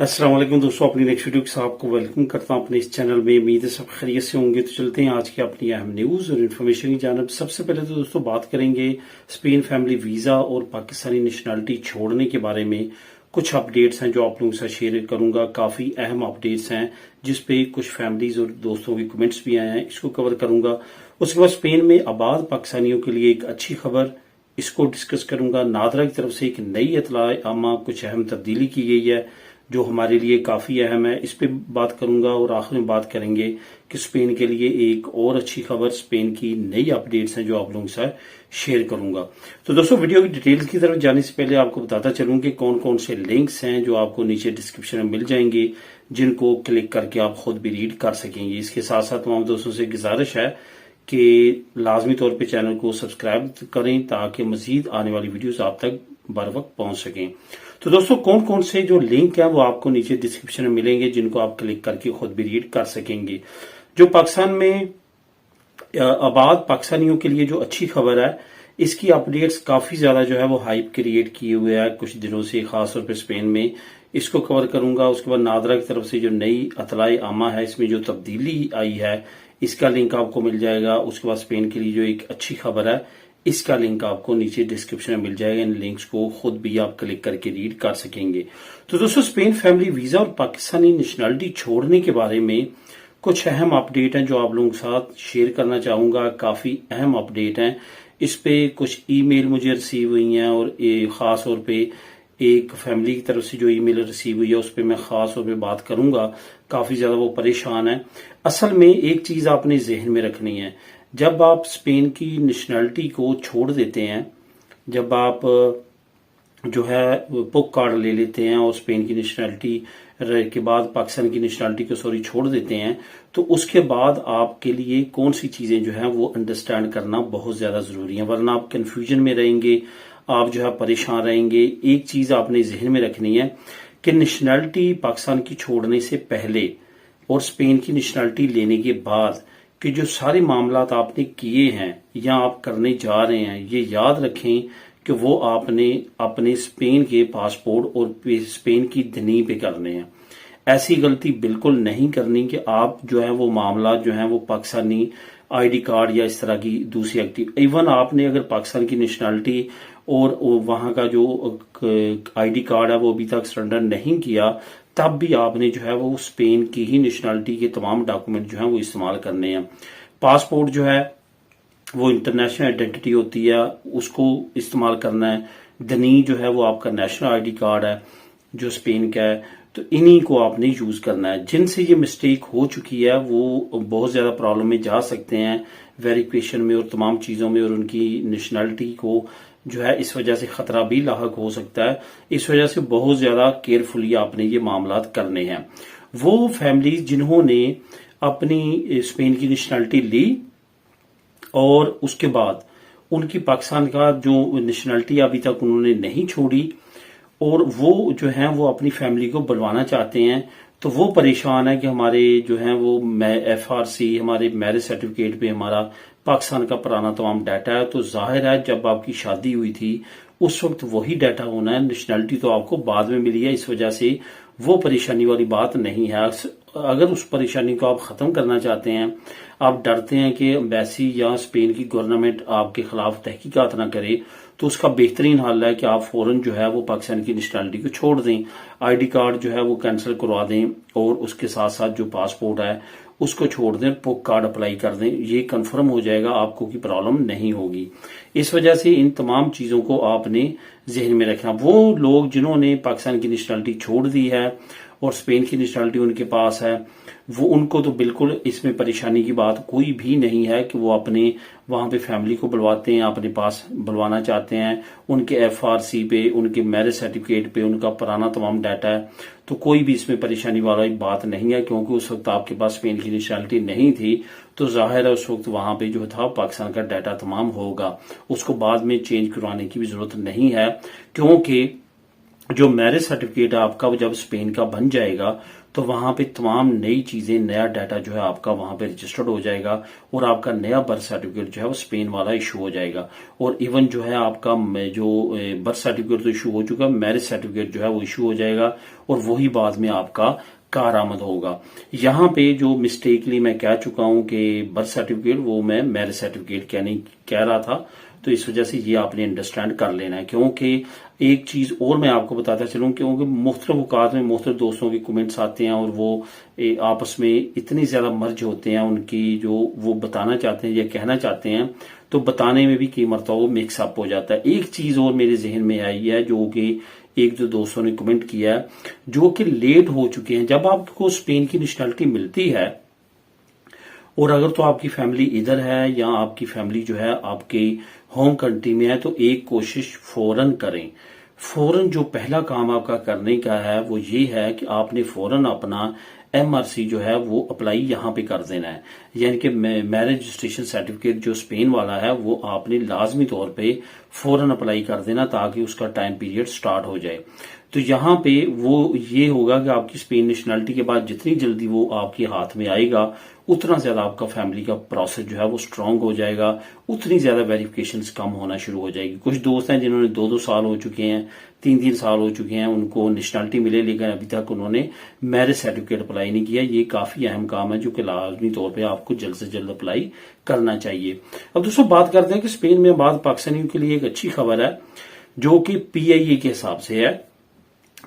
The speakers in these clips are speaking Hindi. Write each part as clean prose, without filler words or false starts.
अस्सलाम वालेकुम दोस्तों, अपनी नेक्स्ट वीडियो के साथ आपको वेलकम करता हूं अपने इस चैनल में। उम्मीद है सब खैरियत से होंगे। तो चलते हैं आज की अपनी अहम न्यूज और इन्फॉर्मेशन की जानब। सबसे पहले तो दोस्तों बात करेंगे स्पेन फैमिली वीजा और पाकिस्तानी नेशनलिटी छोड़ने के बारे में। कुछ अपडेट्स हैं जो आप लोगों के साथ शेयर करूंगा। काफी अहम अपडेट्स हैं जिसपे कुछ फैमिलीज और दोस्तों के कमेंट्स भी आए हैं, इसको कवर करूंगा। उसके बाद स्पेन में आबाद पाकिस्तानियों के लिए एक अच्छी खबर, इसको डिस्कस करूंगा। नादरा की तरफ से एक नई इतला आमा, कुछ अहम तब्दीली की गई है जो हमारे लिए काफी अहम है, इस पे बात करूंगा। और आखिर में बात करेंगे कि स्पेन के लिए एक और अच्छी खबर, स्पेन की नई अपडेट्स हैं जो आप लोगों के साथ शेयर करूंगा। तो दोस्तों वीडियो की डिटेल्स की तरफ जाने से पहले आपको बताता चलूं कि कौन कौन से लिंक्स हैं जो आपको नीचे डिस्क्रिप्शन में मिल जाएंगे, जिनको क्लिक करके आप खुद भी रीड कर सकेंगे। इसके साथ साथ तमाम दोस्तों से गुजारिश है कि लाजमी तौर पे चैनल को सब्सक्राइब करें ताकि मजीद आने वाली वीडियोस आप तक बर वक्त पहुंच सकें। तो दोस्तों कौन कौन से जो लिंक हैं वो आपको नीचे डिस्क्रिप्शन में मिलेंगे, जिनको आप क्लिक करके खुद भी रीड कर सकेंगे। जो पाकिस्तान में आबाद पाकिस्तानियों के लिए जो अच्छी खबर है, इसकी अपडेट्स काफी ज्यादा जो है वो हाइप क्रिएट किए हुए है कुछ दिनों से, खासतौर पर स्पेन में। इसको कवर करूंगा। उसके बाद नादरा की तरफ से जो नई इतलाए आमा है, इसमें जो तब्दीली आई है, इसका लिंक आपको मिल जाएगा। उसके बाद स्पेन के लिए जो एक अच्छी खबर है, इसका लिंक आपको नीचे डिस्क्रिप्शन में मिल जाएगा। इन लिंक्स को खुद भी आप क्लिक करके रीड कर सकेंगे। तो दोस्तों स्पेन फैमिली वीजा और पाकिस्तानी नेशनलिटी छोड़ने के बारे में कुछ अहम अपडेट हैं जो आप लोगों के साथ शेयर करना चाहूंगा। काफी अहम अपडेट हैं। इस पे कुछ ईमेल मुझे रिसीव हुई हैं और खास तौर पे एक फैमिली की तरफ से जो ईमेल रिसीव हुई है उस पर मैं खास तौर पे बात करूंगा। काफी ज्यादा वो परेशान है। असल में एक चीज आपने जहन में रखनी है, जब आप स्पेन की नेशनलिटी को छोड़ देते हैं, जब आप जो है पुक कार्ड ले लेते हैं और स्पेन की नेशनलिटी के बाद पाकिस्तान की नेशनलिटी को छोड़ देते हैं, तो उसके बाद आपके लिए कौन सी चीजें जो है वो अंडरस्टैंड करना बहुत ज्यादा जरूरी है, वरना आप कंफ्यूजन में रहेंगे, आप जो है परेशान रहेंगे। एक चीज आपने जहन में रखनी है कि नेशनलिटी पाकिस्तान की छोड़ने से पहले और स्पेन की नेशनलिटी लेने के बाद कि जो सारे मामलात आपने किए हैं या आप करने जा रहे हैं, ये याद रखें कि वो आपने अपने स्पेन के पासपोर्ट और स्पेन की धनी पे करने हैं। ऐसी गलती बिल्कुल नहीं करनी कि आप जो है वो मामला जो है वो पाकिस्तानी आईडी कार्ड या इस तरह की दूसरी एक्टिव, इवन आपने अगर पाकिस्तान की नेशनलिटी और वहां का जो आईडी कार्ड है वो अभी तक सरेंडर नहीं किया, तब भी आपने जो है वो स्पेन की ही नेशनलिटी के तमाम डॉक्यूमेंट जो है वो इस्तेमाल करने हैं। पासपोर्ट जो है वो इंटरनेशनल आइडेंटिटी होती है, उसको इस्तेमाल करना है। धनी जो है वो आपका नेशनल आईडी कार्ड है जो स्पेन का है, तो इन्हीं को आपने यूज करना है। जिनसे ये मिस्टेक हो चुकी है वो बहुत ज्यादा प्रॉब्लम में जा सकते हैं वेरिफिकेशन में और तमाम चीजों में, और उनकी नेशनलिटी को जो है इस वजह से खतरा भी लाहक हो सकता है। इस वजह से बहुत ज्यादा केयरफुली आपने ये मामला करने हैं। वो फैमिली जिन्होंने अपनी स्पेन की नेशनलिटी ली और उसके बाद उनकी पाकिस्तान का जो नेशनलिटी अभी तक उन्होंने नहीं छोड़ी और वो जो है वो अपनी फैमिली को बुलवाना चाहते हैं, तो वो परेशान है कि हमारे जो है वो FRC, हमारे मैरिज सर्टिफिकेट पे हमारा पाकिस्तान का पुराना तमाम डाटा है। तो जाहिर है जब आपकी शादी हुई थी उस वक्त वही डाटा होना है, नेशनलिटी तो आपको बाद में मिली है। इस वजह से वो परेशानी वाली बात नहीं है। अगर उस परेशानी को आप खत्म करना चाहते हैं, आप डरते हैं कि एम्बेसी या स्पेन की गवर्नमेंट आपके खिलाफ तहकीकात ना करे, तो उसका बेहतरीन हल है कि आप फौरन जो है वो पाकिस्तान की नेशनलिटी को छोड़ दें, आईडी कार्ड जो है वो कैंसिल करवा दें और उसके साथ साथ जो पासपोर्ट है उसको छोड़ दें, पुक कार्ड अप्लाई कर दें। ये कंफर्म हो जाएगा, आपको की प्रॉब्लम नहीं होगी। इस वजह से इन तमाम चीजों को आपने जहन में रखना। वो लोग जिन्होंने पाकिस्तान की नेशनलिटी छोड़ दी है और स्पेन की नेशनलिटी उनके पास है, वो उनको तो बिल्कुल इसमें परेशानी की बात कोई भी नहीं है कि वो अपने वहां पे फैमिली को बुलवाते हैं, अपने पास बुलवाना चाहते हैं। उनके FRC पे, उनके मैरिज सर्टिफिकेट पे उनका पुराना तमाम डाटा है, तो कोई भी इसमें परेशानी वाला बात नहीं है, क्योंकि उस वक्त आपके पास स्पेन की नेशनलिटी नहीं थी। तो जाहिर है उस वक्त वहां पे जो था पाकिस्तान का डाटा तमाम होगा, उसको बाद में चेंज करवाने की भी जरूरत नहीं है, क्योंकि जो मैरिज सर्टिफिकेट आपका जब स्पेन का बन जाएगा तो वहां पे तमाम नई चीजें, नया डाटा जो है आपका वहां पे रजिस्टर्ड हो जाएगा और आपका नया बर्थ सर्टिफिकेट जो है वो स्पेन वाला इशू हो जाएगा। और इवन जो है आपका जो बर्थ सर्टिफिकेट तो इशू हो चुका, मैरिज सर्टिफिकेट जो है वो इशू हो जाएगा और वही बाद में आपका कारआमद होगा। यहाँ पे जो मिस्टेकली मैं कह चुका हूं कि बर्थ सर्टिफिकेट, वो मैं मैरिज सर्टिफिकेट कह रहा था, तो इस वजह से ये आपने अंडरस्टैंड कर लेना है। क्योंकि एक चीज और मैं आपको बताता चलूं, क्योंकि मुख्तलिफ औकात में मुख्तलिफ दोस्तों के कमेंट्स आते हैं और वो आपस में इतनी ज्यादा मर्ज होते हैं, उनकी जो वो बताना चाहते हैं या कहना चाहते हैं, तो बताने में भी कई मरतबा वो मिक्सअप हो जाता है। एक चीज और मेरे जहन में आई है, जो कि एक दो दोस्तों ने कमेंट किया है, जो कि लेट हो चुके हैं। जब आपको स्पेन की नेशनलिटी मिलती है और अगर तो आपकी फैमिली इधर है या आपकी फैमिली जो है आपके होम कंट्री में है, तो एक कोशिश फौरन करें। फौरन जो पहला काम आपका करने का है वो ये है कि आपने फौरन अपना एमआरसी जो है वो अप्लाई यहां पे कर देना है। यानी कि मैरिज रजिस्ट्रेशन सर्टिफिकेट जो स्पेन वाला है वो आपने लाजमी तौर पे फौरन अप्लाई कर देना, ताकि उसका टाइम पीरियड स्टार्ट हो जाए। तो यहाँ पे वो ये होगा कि आपकी स्पेन नेशनलिटी के बाद जितनी जल्दी वो आपके हाथ में आएगा, उतना ज्यादा आपका फैमिली का प्रोसेस जो है वो स्ट्रांग हो जाएगा, उतनी ज्यादा वेरिफिकेशंस कम होना शुरू हो जाएगी। कुछ दोस्त हैं जिन्होंने 2-2 साल हो चुके हैं, 3-3 साल हो चुके हैं, उनको नेशनलिटी मिले, लेकिन अभी तक उन्होंने मैरिज सर्टिफिकेट अप्लाई नहीं किया। ये काफी अहम काम है जो कि लाजमी तौर पर आपको जल्द से जल्द अप्लाई करना चाहिए। अब दोस्तों बात करते हैं कि स्पेन में बाद पाकिस्तानियों के लिए एक अच्छी खबर है, जो कि पीआईए के हिसाब से है।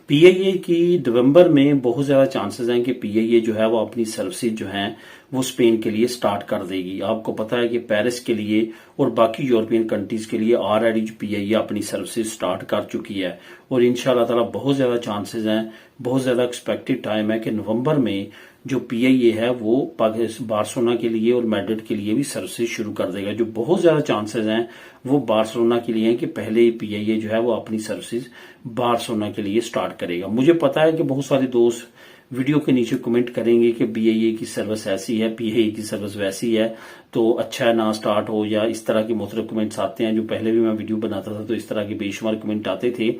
पीआईए की नवंबर में बहुत ज्यादा चांसेस हैं कि पीआईए जो है वो अपनी सर्विसेज जो हैं वो स्पेन के लिए स्टार्ट कर देगी। आपको पता है कि पेरिस के लिए और बाकी यूरोपियन कंट्रीज के लिए ऑलरेडी जो पीआईए अपनी सर्विसेज स्टार्ट कर चुकी है और इंशाल्लाह ताला बहुत ज्यादा चांसेस हैं, बहुत ज्यादा एक्सपेक्टेड टाइम है कि नवंबर में जो पीआईए है वो बार्सिलोना के लिए और मैड्रिड के लिए भी सर्विसेज शुरू कर देगा। जो बहुत ज्यादा चांसेस हैं वो बार्सिलोना के लिए हैं कि पहले पीआईए जो है वो अपनी सर्विसेज बार्सिलोना के लिए स्टार्ट करेगा। मुझे पता है कि बहुत सारे दोस्त वीडियो के नीचे कमेंट करेंगे कि बीआईए की सर्विस ऐसी है, पीआईए की सर्विस वैसी है, तो अच्छा है ना स्टार्ट हो, या इस तरह के मुख्तलिफ कमेंट्स आते हैं। जो पहले भी मैं वीडियो बनाता था तो इस तरह के बेशुमार कमेंट आते थे।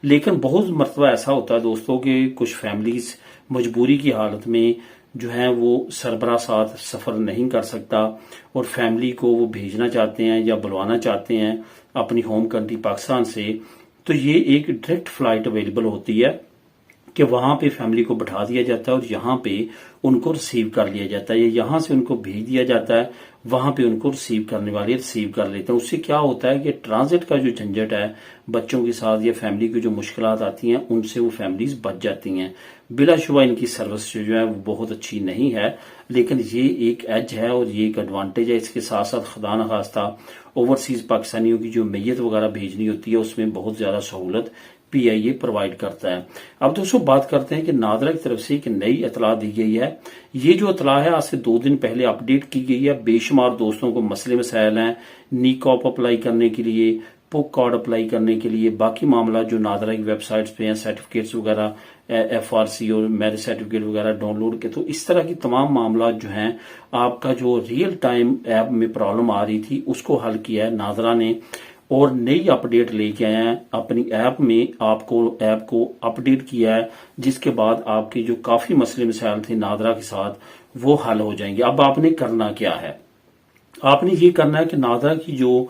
लेकिन बहुत मरतबा ऐसा होता है दोस्तों कि कुछ फैमिलीज मजबूरी की हालत में जो है वो सरबराह साथ सफर नहीं कर सकता और फैमिली को वो भेजना चाहते हैं या बुलवाना चाहते हैं अपनी होम कंट्री पाकिस्तान से, तो ये एक डायरेक्ट फ्लाइट अवेलेबल होती है कि वहां पे फैमिली को बैठा दिया जाता है और यहाँ पे उनको रिसीव कर लिया जाता है, या यहाँ से उनको भेज दिया जाता है, वहां पे उनको रिसीव करने वाले रिसीव कर लेते हैं। उससे क्या होता है कि ट्रांजिट का जो झंझट है बच्चों के साथ या फैमिली की जो मुश्किलात आती हैं उनसे वो फैमिलीज बच जाती हैं। बिलाशुबा इनकी सर्विस जो है वो बहुत अच्छी नहीं है, लेकिन ये एक एज है और ये एक एडवांटेज है। इसके साथ साथ खुदा न खास्ता ओवरसीज पाकिस्तानियों की जो मैयत वगैरह भेजनी होती है उसमें बहुत ज्यादा सहूलत पीआईए प्रोवाइड करता है। अब दोस्तों बात करते हैं कि नादरा की तरफ से एक नई इतला दी गई है। ये जो इतला है आज से 2 दिन पहले अपडेट की गई है। बेशुमार दोस्तों को मसले मसाइल हैं नीकॉप अप्लाई करने के लिए, पुक कार्ड अप्लाई करने के लिए, बाकी मामला जो नादरा की वेबसाइट्स पे हैं, सर्टिफिकेट्स वगैरह, एफआरसी और मैरिज सर्टिफिकेट वगैरह डाउनलोड के, तो इस तरह की तमाम मामला जो हैं आपका जो रियल टाइम ऐप में प्रॉब्लम आ रही थी उसको हल किया है नादरा ने और नई अपडेट लेके आए हैं अपनी ऐप में। आपको ऐप को अपडेट किया है जिसके बाद आपके जो काफी मसले मसाइल थे नादरा के साथ वो हल हो जाएंगे। अब आपने करना क्या है, आपने ये करना है कि नादरा की जो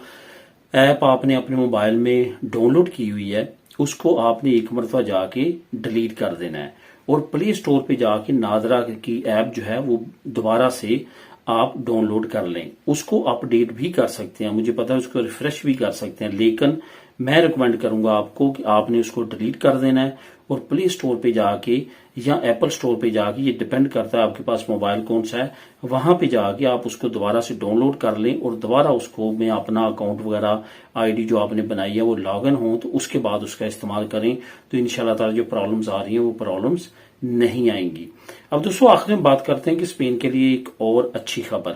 ऐप आपने अपने मोबाइल में डाउनलोड की हुई है उसको आपने एक मरतबा जाके डिलीट कर देना है और प्ले स्टोर पे जाके नादरा की ऐप जो है वो दोबारा से आप डाउनलोड कर लें। उसको अपडेट भी कर सकते हैं, मुझे पता है उसको रिफ्रेश भी कर सकते हैं, लेकिन मैं रिकमेंड करूंगा आपको कि आपने उसको डिलीट कर देना है और प्ले स्टोर पे जाके या एप्पल स्टोर पे जाके, ये डिपेंड करता है आपके पास मोबाइल कौन सा है, वहां पे जाके आप उसको दोबारा से डाउनलोड कर लें और दोबारा उसको में अपना अकाउंट वगैरह आईडी जो आपने बनाई है वो लॉग इन हो, तो उसके बाद उसका इस्तेमाल करें। तो इंशाल्लाह ताला जो प्रॉब्लम्स आ रही हैं वो प्रॉब्लम्स नहीं आएंगी। अब दोस्तों आखिर में बात करते हैं कि स्पेन के लिए एक और अच्छी खबर।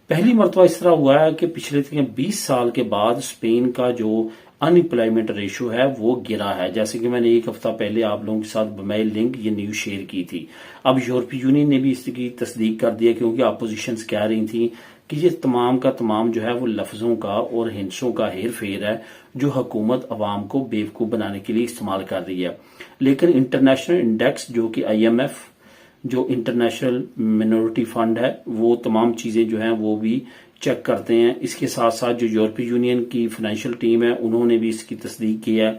पहली मरतबा इस तरह हुआ है कि पिछले 20 साल के बाद स्पेन का जो अनएम्प्लॉयमेंट रेशियो है वो गिरा है। जैसे कि मैंने एक हफ्ता पहले आप लोगों के साथ बमेल लिंक ये न्यूज शेयर की थी। अब यूरोपीय यूनियन ने भी इसकी तस्दीक कर दिया, क्योंकि अपोजिशंस कह रही थी कि ये तमाम का तमाम जो है वो लफ्जों का और हिंसों का हेर फेर है जो हुकूमत अवाम को बेवकूफ बनाने के लिए इस्तेमाल कर रही है। लेकिन इंटरनेशनल इंडेक्स जो कि IMF जो इंटरनेशनल मिनोरिटी फंड है वो तमाम चीजें जो हैं वो भी चेक करते हैं। इसके साथ साथ जो यूरोपीय यूनियन की फाइनेंशियल टीम है उन्होंने भी इसकी तस्दीक की है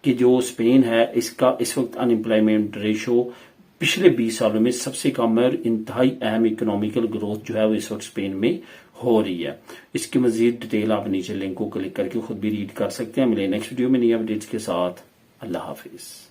कि जो स्पेन है इसका इस वक्त अनएम्प्लॉयमेंट रेशो पिछले 20 सालों में सबसे कम है और इंतहाई अहम इकोनॉमिकल ग्रोथ जो है वो इस वक्त स्पेन में हो रही है। इसकी मजीद डिटेल आप नीचे लिंक को क्लिक करके खुद भी रीड कर सकते हैं। मिले नेक्स्ट वीडियो में नई अपडेट्स के साथ। अल्लाह हाफिज।